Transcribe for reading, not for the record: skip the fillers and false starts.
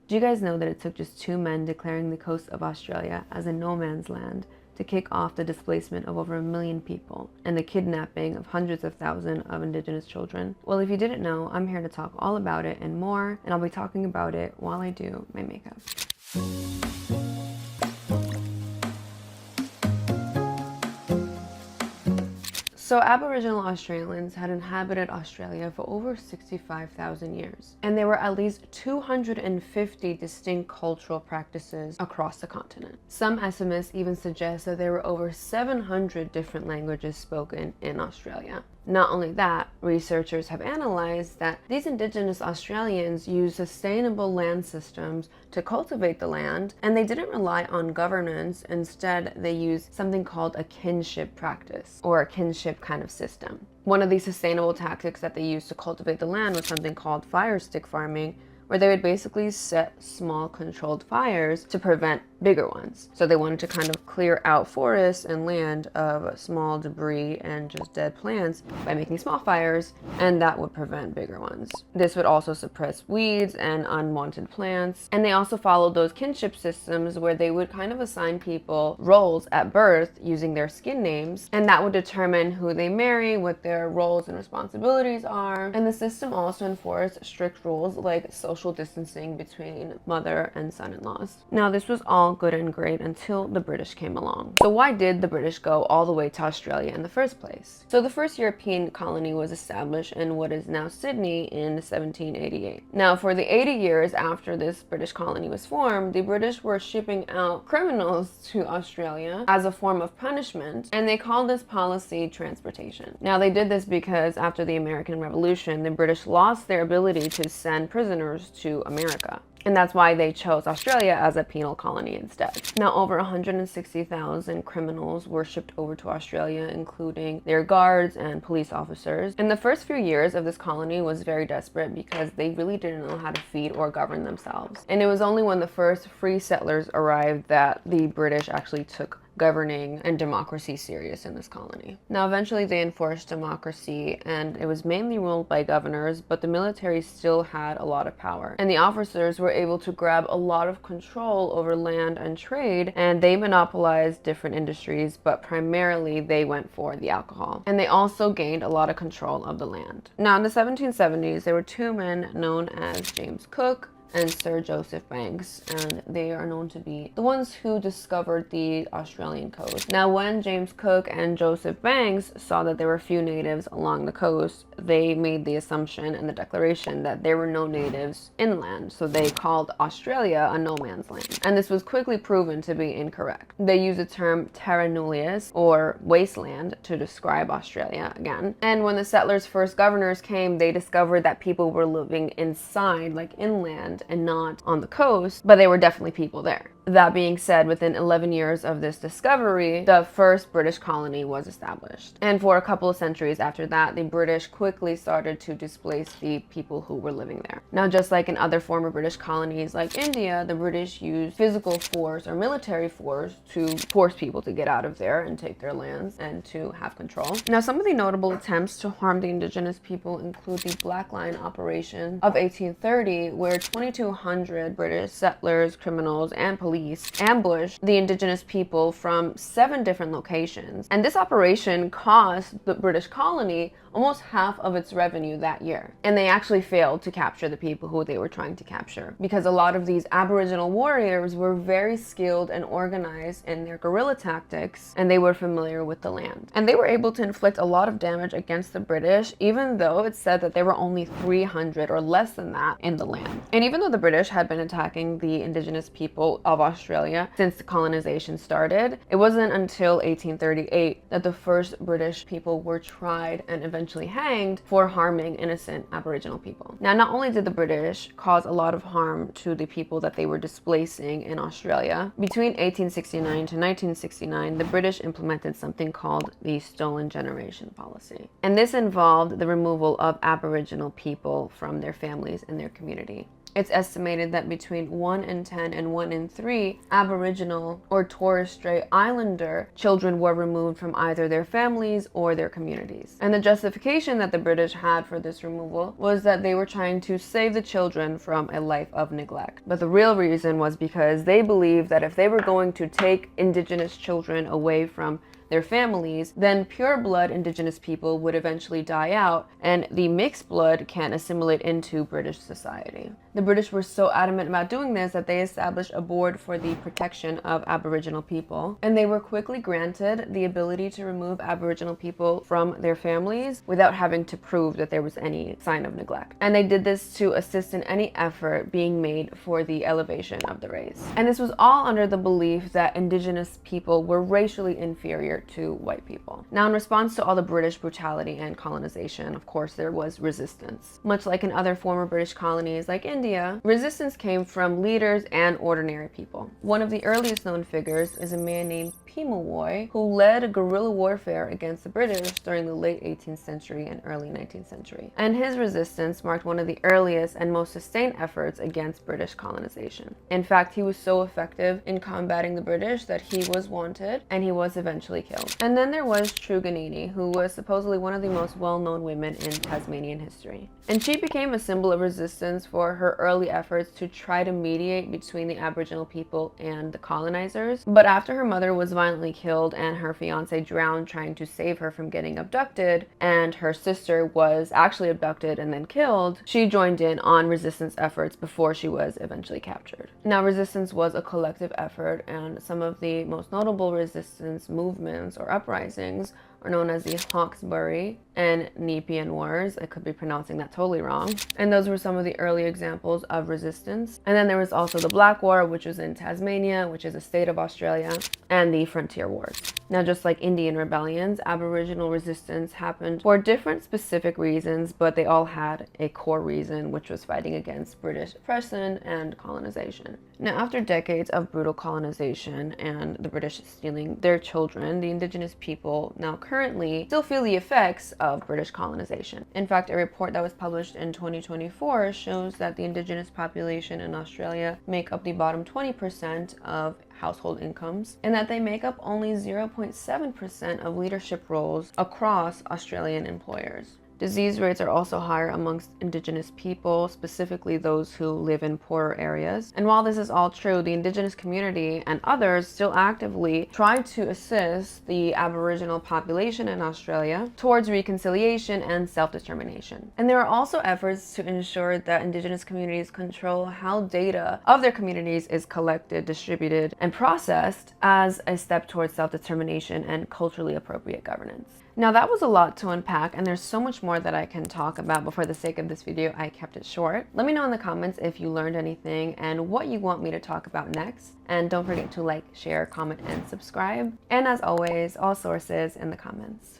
Do you guys know that it took just 2 men declaring the coast of Australia as a no man's land to kick off the displacement of over 1 million people and the kidnapping of hundreds of thousands of Indigenous children? Well, if you didn't know, I'm here to talk all about it and more, and I'll be talking about it while I do my makeup. So Aboriginal Australians had inhabited Australia for over 65,000 years, and there were at least 250 distinct cultural practices across the continent. Some estimates even suggest that there were over 700 different languages spoken in Australia. Not only that, researchers have analyzed that these Indigenous Australians used sustainable land systems to cultivate the land, and they didn't rely on governance. Instead, they used something called a kinship practice, or a kinship kind of system. One of these sustainable tactics that they used to cultivate the land was something called fire stick farming, where they would basically set small controlled fires to prevent bigger ones. So they wanted to kind of clear out forests and land of small debris and just dead plants by making small fires, and that would prevent bigger ones. This would also suppress weeds and unwanted plants. And they also followed those kinship systems where they would kind of assign people roles at birth using their skin names, and that would determine who they marry, what their roles and responsibilities are. And the system also enforced strict rules like social distancing between mother and son-in-laws. Now, this was all good and great until the British came along. So why did the British go all the way to Australia in the first place? So the first European colony was established in what is now Sydney in 1788. Now, for the 80 years after this British colony was formed, the British were shipping out criminals to Australia as a form of punishment, and they called this policy transportation. Now, they did this because after the American Revolution, the British lost their ability to send prisoners to America. And that's why they chose Australia as a penal colony instead. Now, over 160,000 criminals were shipped over to Australia, including their guards and police officers. And the first few years of this colony was very desperate because they really didn't know how to feed or govern themselves. And it was only when the first free settlers arrived that the British actually took governing and democracy serious in this colony. Now, eventually they enforced democracy, and it was mainly ruled by governors, but the military still had a lot of power. And the officers were able to grab a lot of control over land and trade, and they monopolized different industries, but primarily they went for the alcohol. And they also gained a lot of control of the land. Now, in the 1770s, there were 2 men known as James Cook and Sir Joseph Banks, and they are known to be the ones who discovered the Australian coast. Now, when James Cook and Joseph Banks saw that there were few natives along the coast, they made the assumption and the declaration that there were no natives inland, so they called Australia a no man's land. And this was quickly proven to be incorrect. They used the term terra nullius, or wasteland, to describe Australia again. And when the settlers' first governors came, they discovered that people were living inside, like inland, and not on the coast, but there were definitely people there. That being said, within 11 years of this discovery, the first British colony was established. And for a couple of centuries after that, the British quickly started to displace the people who were living there. Now, just like in other former British colonies like India, the British used physical force or military force to force people to get out of there and take their lands and to have control. Now, some of the notable attempts to harm the Indigenous people include the Black Line Operation of 1830, where 2,200 British settlers, criminals, and police ambushed the Indigenous people from 7 different locations. And this operation cost the British colony almost half of its revenue that year. And they actually failed to capture the people who they were trying to capture, because a lot of these Aboriginal warriors were very skilled and organized in their guerrilla tactics, and they were familiar with the land. And they were able to inflict a lot of damage against the British, even though it said that there were only 300 or less than that in the land. And even though the British had been attacking the Indigenous people of Australia since the colonization started, it wasn't until 1838 that the first British people were tried and eventually hanged for harming innocent Aboriginal people. Now, not only did the British cause a lot of harm to the people that they were displacing in Australia, between 1869 to 1969, the British implemented something called the Stolen Generation policy. And this involved the removal of Aboriginal people from their families and their community. It's estimated that between 1 in 10 and 1 in 3 Aboriginal or Torres Strait Islander children were removed from either their families or their communities. And the justification that the British had for this removal was that they were trying to save the children from a life of neglect. But the real reason was because they believed that if they were going to take Indigenous children away from their families, then pure blood Indigenous people would eventually die out and the mixed blood can assimilate into British society. The British were so adamant about doing this that they established a board for the protection of Aboriginal people, and they were quickly granted the ability to remove Aboriginal people from their families without having to prove that there was any sign of neglect. And they did this to assist in any effort being made for the elevation of the race. And this was all under the belief that Indigenous people were racially inferior to white people. Now, in response to all the British brutality and colonization, of course, there was resistance. Much like in other former British colonies like India, resistance came from leaders and ordinary people. One of the earliest known figures is a man named Pemulwuy, who led guerrilla warfare against the British during the late 18th century and early 19th century. And his resistance marked one of the earliest and most sustained efforts against British colonization. In fact, he was so effective in combating the British that he was wanted and he was eventually killed. And then there was Truganini, who was supposedly one of the most well-known women in Tasmanian history. And she became a symbol of resistance for her early efforts to try to mediate between the Aboriginal people and the colonizers. But after her mother was violently killed and her fiance drowned trying to save her from getting abducted, and her sister was actually abducted and then killed, she joined in on resistance efforts before she was eventually captured. Now, resistance was a collective effort, and some of the most notable resistance movements or uprisings are known as the Hawkesbury and Nepean Wars. I could be pronouncing that totally wrong. And those were some of the early examples of resistance. And then there was also the Black War, which was in Tasmania, which is a state of Australia, and the Frontier Wars. Now, just like Indian rebellions, Aboriginal resistance happened for different specific reasons, but they all had a core reason, which was fighting against British oppression and colonization. Now, after decades of brutal colonization and the British stealing their children, the Indigenous people now currently still feel the effects of British colonization. In fact, a report that was published in 2024 shows that the Indigenous population in Australia make up the bottom 20% of household incomes, and that they make up only 0.7% of leadership roles across Australian employers. Disease rates are also higher amongst Indigenous people, specifically those who live in poorer areas. And while this is all true, the Indigenous community and others still actively try to assist the Aboriginal population in Australia towards reconciliation and self-determination. And there are also efforts to ensure that Indigenous communities control how data of their communities is collected, distributed, and processed as a step towards self-determination and culturally appropriate governance. Now, that was a lot to unpack, and there's so much more that I can talk about, but for the sake of this video, I kept it short. Let me know in the comments if you learned anything and what you want me to talk about next. And don't forget to like, share, comment, and subscribe. And as always, all sources in the comments.